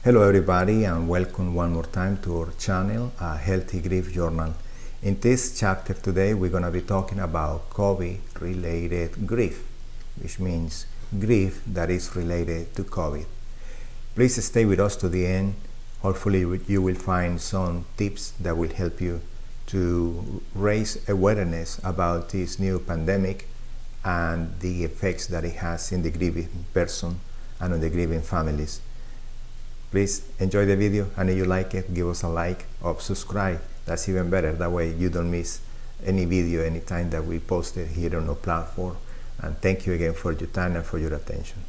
Hello everybody and welcome one more time to our channel, Healthy Grief Journal. In this chapter today we're going to be talking about COVID related grief, which means grief that is related to COVID. Please stay with us to the end. Hopefully you will find some tips that will help you to raise awareness about this new pandemic and the effects that it has in the grieving person and on the grieving families. Please enjoy the video, and if you like it, give us a like or subscribe. That's even better. That way you don't miss any video anytime that we post it here on our platform. And thank you again for your time and for your attention.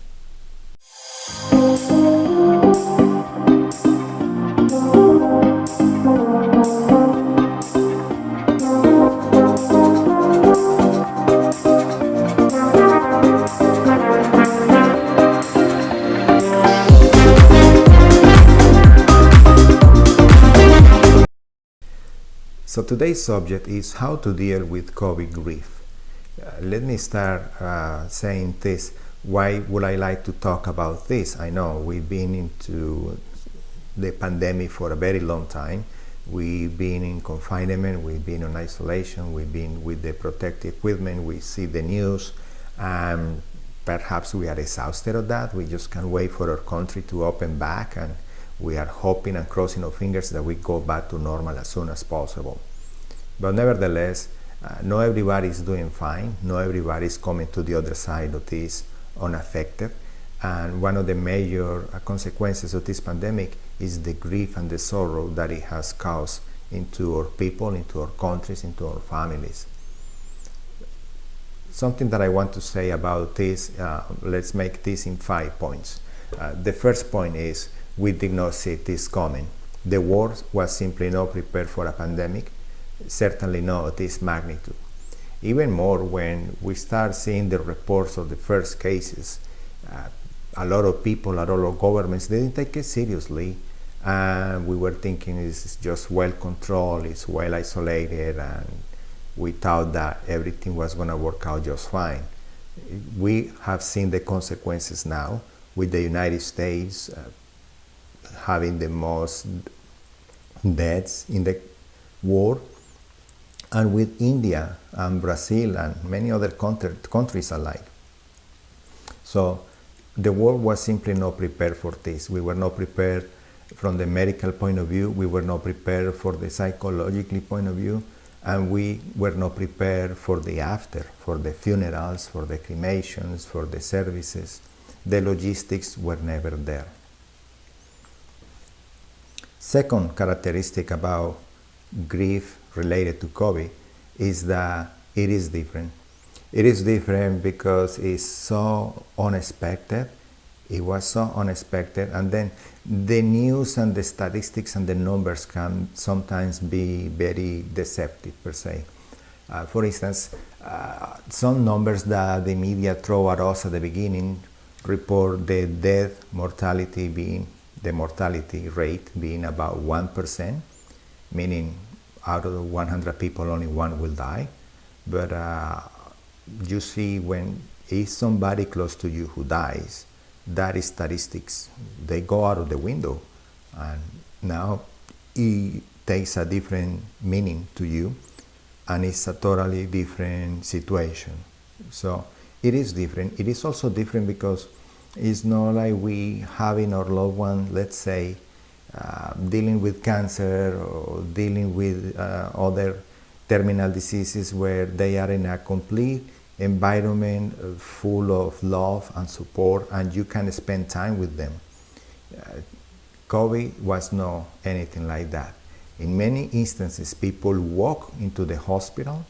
So today's subject is how to deal with COVID grief. Let me start saying this. Why would I like to talk about this? I know we've been into the pandemic for a very long time. We've been in confinement, we've been in isolation, we've been with the protective equipment, we see the news, and perhaps we are exhausted of that. We just can't wait for our country to open back, and we are hoping and crossing our fingers that we go back to normal as soon as possible. But nevertheless, not everybody is doing fine. Not everybody is coming to the other side of this unaffected. And one of the major consequences of this pandemic is the grief and the sorrow that it has caused into our people, into our countries, into our families. Something that I want to say about this, let's make this in 5 points. The first point is, we did not see this coming. The world was simply not prepared for a pandemic, certainly not of this magnitude. Even more when we start seeing the reports of the first cases, a lot of people, a lot of governments didn't take it seriously, and we were thinking it's just well controlled, it's well isolated, and we thought that everything was going to work out just fine. We have seen the consequences now with the United States having the most deaths in the war, and with India and Brazil and many other countries alike. So the world was simply not prepared for this. We were not prepared from the medical point of view, we were not prepared for the psychological point of view, and we were not prepared for the after, for the funerals, for the cremations, for the services. The logistics were never there. Second characteristic about grief related to COVID is that it is different. It is different because it's so unexpected. It was so unexpected, and then the news and the statistics and the numbers can sometimes be very deceptive per se. For instance, some numbers that the media throw at us at the beginning report the death mortality being, the mortality rate being about 1%, meaning out of 100 people only one will die. But you see, when it's somebody close to you who dies, that is statistics. They go out of the window, and now it takes a different meaning to you, and it's a totally different situation. So it is different. It is also different because it's not like we having our loved one, let's say, dealing with cancer or dealing with other terminal diseases where they are in a complete environment full of love and support, and you can spend time with them. COVID was not anything like that. In many instances, people walk into the hospital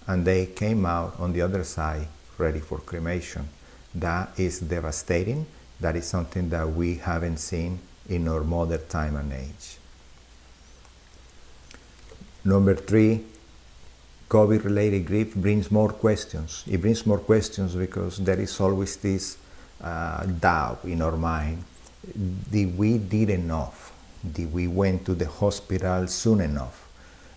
and they came out on the other side ready for cremation. That is devastating. That is something that we haven't seen in our modern time and age. Number 3, COVID-related grief brings more questions. It brings more questions because there is always this doubt in our mind. Did we did enough? Did we went to the hospital soon enough?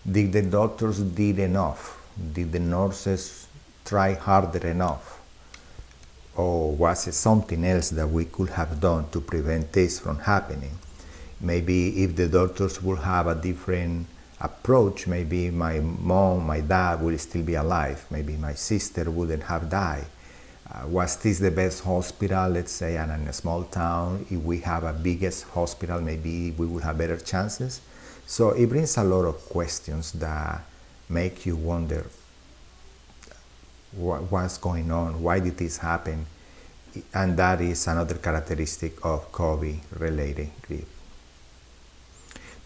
Did the doctors did enough? Did the nurses try harder enough? Or was it something else that we could have done to prevent this from happening? Maybe if the doctors would have a different approach, maybe my mom, my dad would still be alive. Maybe my sister wouldn't have died. Was this the best hospital, let's say, and in a small town? If we have a biggest hospital, maybe we would have better chances. So it brings a lot of questions that make you wonder what's going on, why did this happen? And that is another characteristic of COVID-related grief.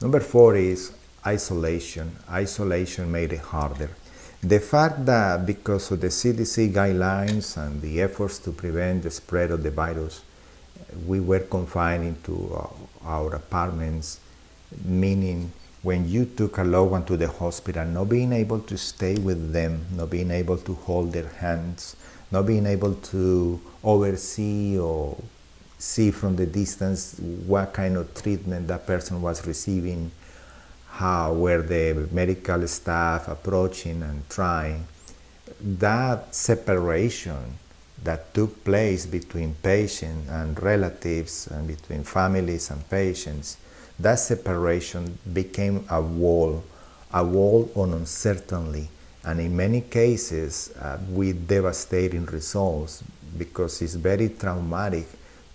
Number 4 is isolation. Isolation made it harder. The fact that because of the CDC guidelines and the efforts to prevent the spread of the virus, we were confined into our apartments, meaning when you took a loved one to the hospital, not being able to stay with them, not being able to hold their hands, not being able to oversee or see from the distance what kind of treatment that person was receiving, how were the medical staff approaching and trying. That separation that took place between patient and relatives and between families and patients, that separation became a wall on uncertainty, and in many cases with devastating results, because it's very traumatic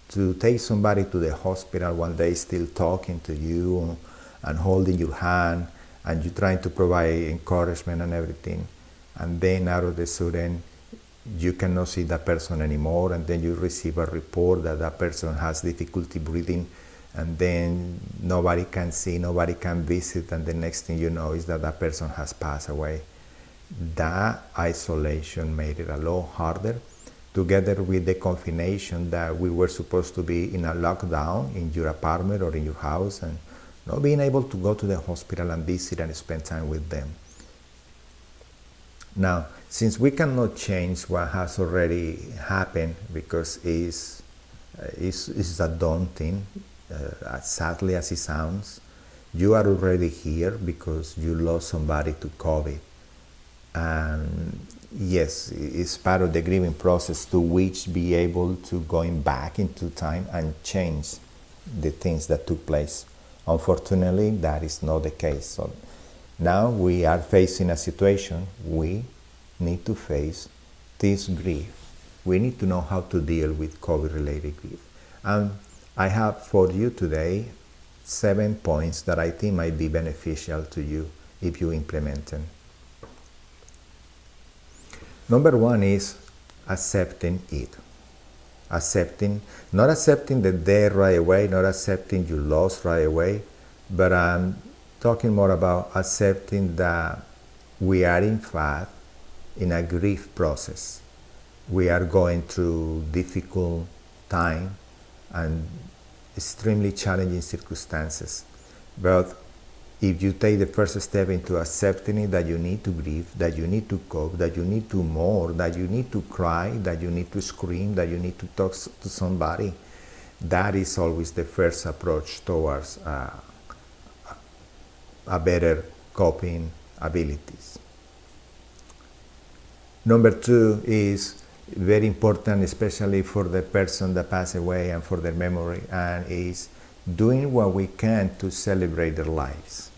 to take somebody to the hospital while they're still talking to you and holding your hand, and you're trying to provide encouragement and everything, and then out of the sudden you cannot see that person anymore, and then you receive a report that that person has difficulty breathing, and then nobody can see, nobody can visit, and the next thing you know is that that person has passed away. That isolation made it a lot harder, together with the confination that we were supposed to be in a lockdown in your apartment or in your house, and not being able to go to the hospital and visit and spend time with them. Now, since we cannot change what has already happened, because it's a daunting, sadly as it sounds, you are already here because you lost somebody to COVID. And yes, it's part of the grieving process to which be able to going back into time and change the things that took place. Unfortunately, that is not the case. So now we are facing a situation, we need to face this grief. We need to know how to deal with COVID-related grief. And I have for you today 7 points that I think might be beneficial to you if you implement them. Number 1 is accepting it. Not accepting the death right away, not accepting you lost right away, but I'm talking more about accepting that we are in fact in a grief process. We are going through difficult time and extremely challenging circumstances. But if you take the first step into accepting it, that you need to grieve, that you need to cope, that you need to mourn, that you need to cry, that you need to scream, that you need to talk to somebody, that is always the first approach towards a better coping abilities. Number 2 is very important, especially for the person that passed away and for their memory, and is doing what we can to celebrate their lives.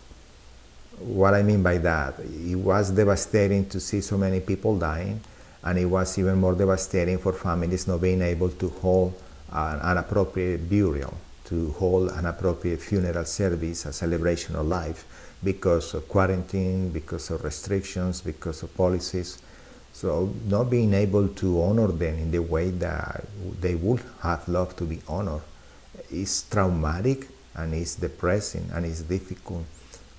What I mean by that, it was devastating to see so many people dying, and it was even more devastating for families not being able to hold an appropriate burial, to hold an appropriate funeral service, a celebration of life, because of quarantine, because of restrictions, because of policies. So not being able to honor them in the way that they would have loved to be honored is traumatic, and it's depressing, and it's difficult.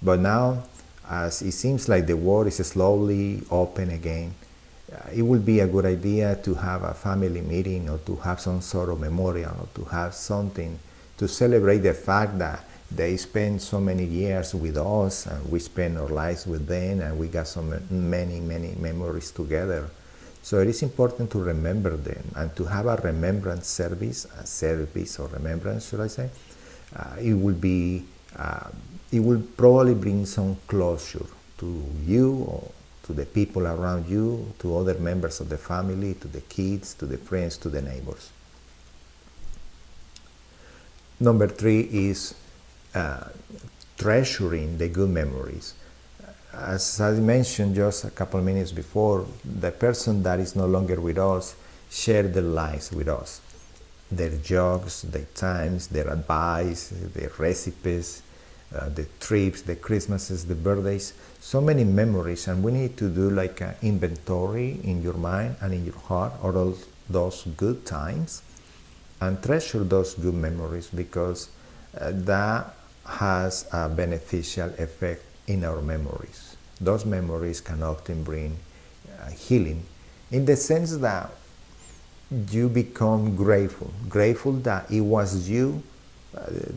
But now, as it seems like the world is slowly open again, it would be a good idea to have a family meeting, or to have some sort of memorial, or to have something to celebrate the fact that they spent so many years with us, and we spent our lives with them, and we got so many memories together. So it is important to remember them, and to have a remembrance service, or remembrance, should I say. It will probably bring some closure to you, or to the people around you, to other members of the family, to the kids, to the friends, to the neighbors. Number 3 is treasuring the good memories. As I mentioned just a couple of minutes before, the person that is no longer with us shared their lives with us. Their jokes, their times, their advice, their recipes, the trips, the Christmases, the birthdays, so many memories, and we need to do like an inventory in your mind and in your heart of all those good times and treasure those good memories, because that has a beneficial effect in our memories. Those memories can often bring healing in the sense that you become grateful that it was you,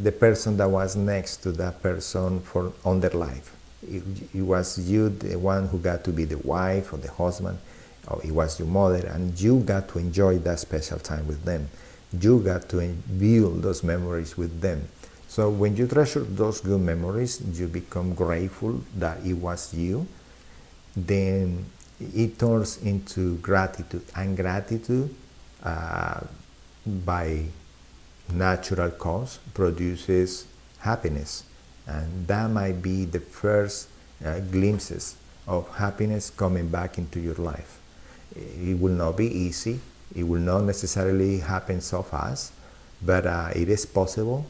the person that was next to that person on their life. It was you, the one who got to be the wife or the husband, or it was your mother, and you got to enjoy that special time with them. You got to build those memories with them. So when you treasure those good memories, you become grateful that it was you. Then it turns into gratitude, and gratitude by natural cause produces happiness, and that might be the first glimpses of happiness coming back into your life. It will not be easy, it will not necessarily happen so fast, but it is possible,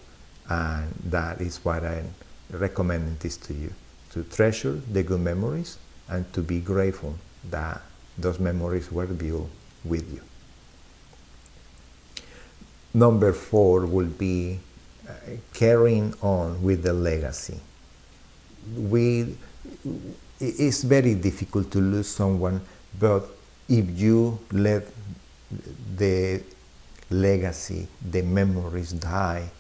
and that is what I recommend this to you, to treasure the good memories and to be grateful that those memories were built with you. Number 4 will be carrying on with the legacy. It's very difficult to lose someone, but if you let the legacy, the memories die,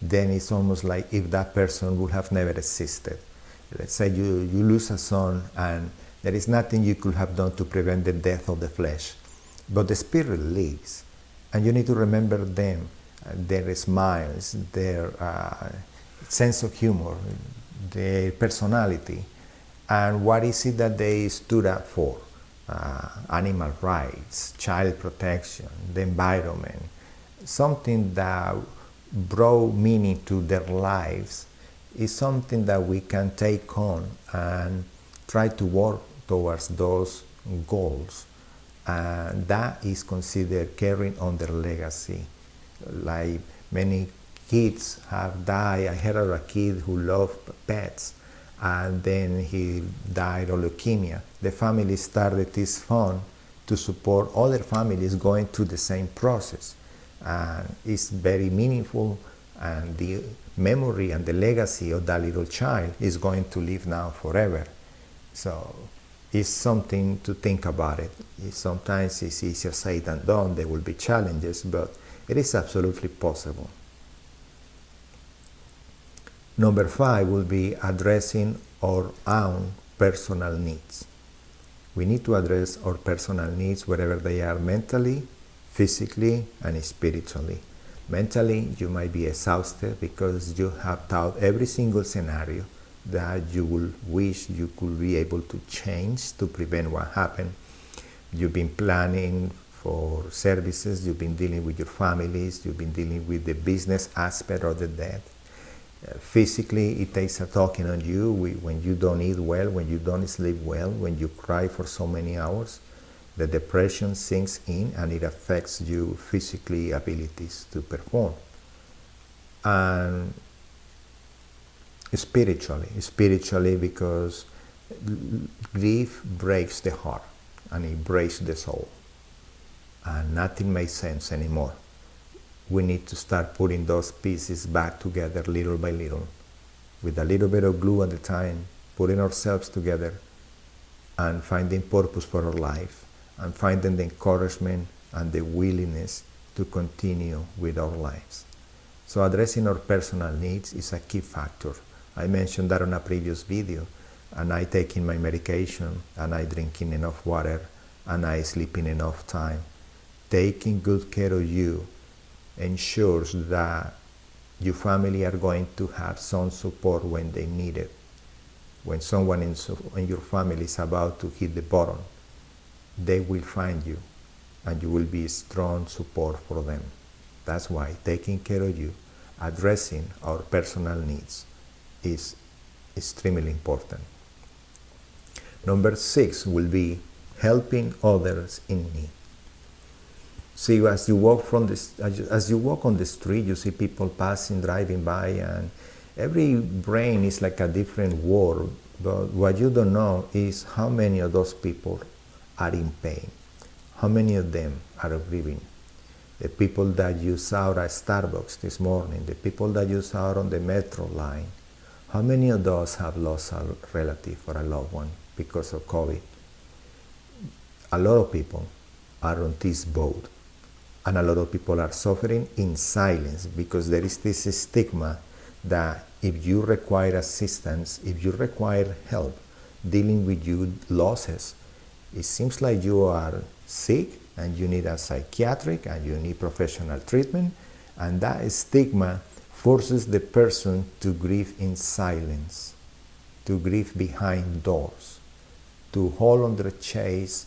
then it's almost like if that person would have never existed. Let's say you lose a son and there is nothing you could have done to prevent the death of the flesh, but the spirit lives. And you need to remember them, their smiles, their sense of humor, their personality, and what is it that they stood up for. Animal rights, child protection, the environment, something that brought meaning to their lives is something that we can take on and try to work towards those goals. And that is considered carrying on their legacy. Like many kids have died. I heard of a kid who loved pets, and then he died of leukemia. The family started this fund to support other families going through the same process. And it's very meaningful, and the memory and the legacy of that little child is going to live now forever. So it's something to think about it. Sometimes it's easier said than done. There will be challenges, but it is absolutely possible. Number 5 will be addressing our own personal needs. We need to address our personal needs wherever they are, mentally, physically, and spiritually. Mentally, you might be exhausted because you have thought every single scenario that you will wish you could be able to change to prevent what happened. You've been planning for services, you've been dealing with your families, you've been dealing with the business aspect of the death. Physically, it takes a talking on you when you don't eat well, when you don't sleep well, when you cry for so many hours. The depression sinks in and it affects you physically abilities to perform. And spiritually because grief breaks the heart and it breaks the soul. And nothing makes sense anymore. We need to start putting those pieces back together little by little, with a little bit of glue at a time, putting ourselves together and finding purpose for our life, and finding the encouragement and the willingness to continue with our lives. So addressing our personal needs is a key factor. I mentioned that on a previous video, and I taking my medication, and I drinking enough water, and I sleeping enough time. Taking good care of you ensures that your family are going to have some support when they need it. When someone in your family is about to hit the bottom, they will find you, and you will be strong support for them. That's why taking care of you, addressing our personal needs, is extremely important. Number 6 will be helping others in need. See, as you walk on the street, you see people passing, driving by, and every brain is like a different world. But what you don't know is how many of those people are in pain. How many of them are grieving. The people that you saw at Starbucks this morning, the people that you saw on the metro line, how many of those have lost a relative or a loved one because of COVID? A lot of people are on this boat, and a lot of people are suffering in silence because there is this stigma that if you require assistance, if you require help dealing with your losses, it seems like you are sick and you need a psychiatric and you need professional treatment, and that stigma forces the person to grieve in silence, to grieve behind doors, to hold on their chests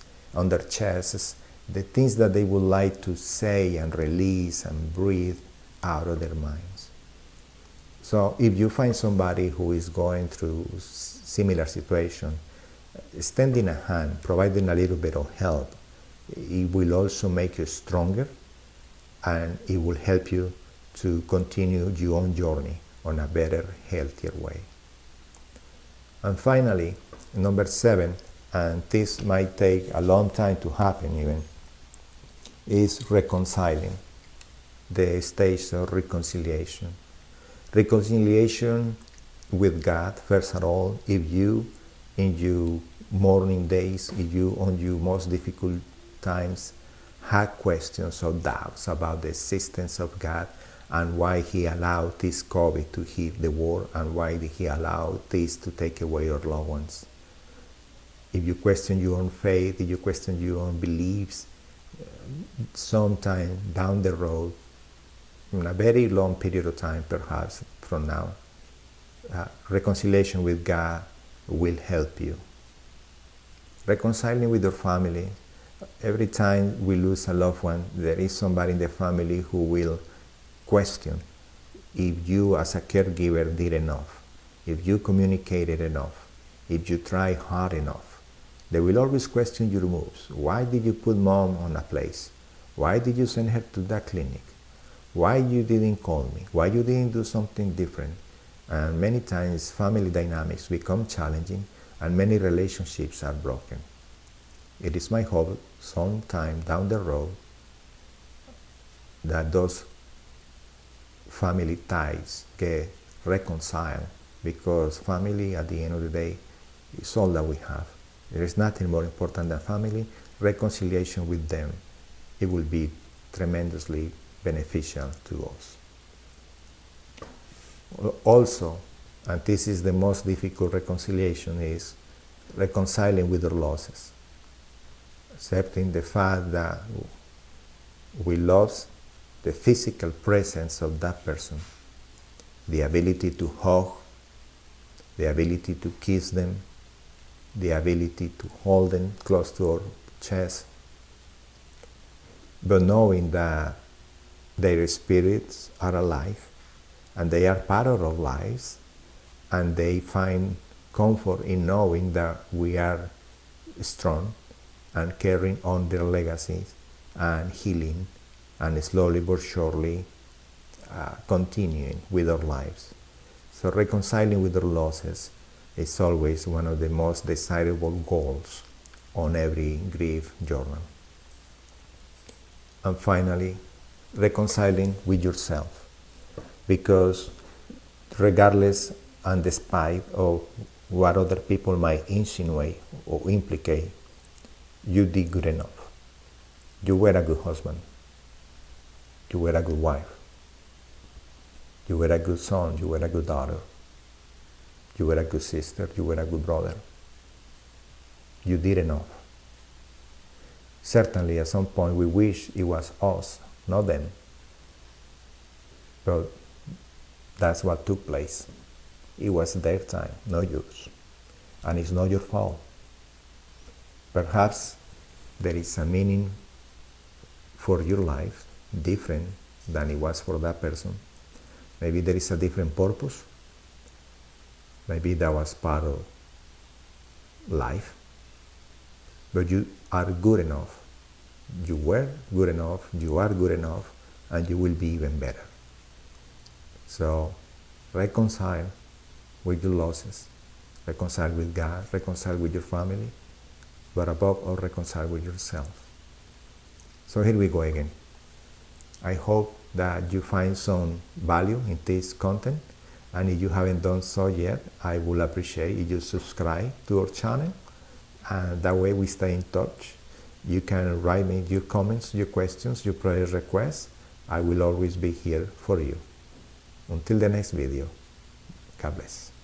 the things that they would like to say and release and breathe out of their minds. So if you find somebody who is going through similar situation, extending a hand, providing a little bit of help, it will also make you stronger, and it will help you to continue your own journey on a better, healthier way. And finally, number 7, and this might take a long time to happen even, is reconciling, the stage of reconciliation. Reconciliation with God, first of all. If you, in your mourning days, if you, on your most difficult times, had questions or doubts about the existence of God and why He allowed this COVID to hit the world and why did He allow this to take away our loved ones. If you question your own faith, if you question your own beliefs, sometime down the road, in a very long period of time perhaps from now, reconciliation with God will help you. Reconciling with your family. Every time we lose a loved one, there is somebody in the family who will question if you as a caregiver did enough, if you communicated enough, if you tried hard enough. They will always question your moves. Why did you put mom on a place? Why did you send her to that clinic? Why you didn't call me? Why you didn't do something different? And many times family dynamics become challenging and many relationships are broken. It is my hope sometime down the road that those family ties get reconciled, because family at the end of the day is all that we have. There is nothing more important than family. Reconciliation with them, it will be tremendously beneficial to us. Also, and this is the most difficult reconciliation, is reconciling with our losses. Accepting the fact that we lost the physical presence of that person, the ability to hug, the ability to kiss them, the ability to hold them close to our chest, but knowing that their spirits are alive and they are part of our lives, and they find comfort in knowing that we are strong and carrying on their legacies and healing and slowly but surely continuing with our lives. So reconciling with our losses is always one of the most desirable goals on every grief journal. And finally, reconciling with yourself, because regardless and despite of what other people might insinuate or implicate, you did good enough. You were a good husband. You were a good wife. You were a good son. You were a good daughter. You were a good sister. You were a good brother. You did enough. Certainly, at some point, we wish it was us, not them. But that's what took place. It was their time, not yours. And it's not your fault. Perhaps there is a meaning for your life different than it was for that person. Maybe there is a different purpose. Maybe that was part of life, but you are good enough. You were good enough, you are good enough, and you will be even better. So reconcile with your losses, reconcile with God, reconcile with your family, but above all, reconcile with yourself. So here we go again. I hope that you find some value in this content, and if you haven't done so yet, I will appreciate if you subscribe to our channel, and that way we stay in touch. You can write me your comments, your questions, your prayer requests. I will always be here for you. Until the next video, God bless.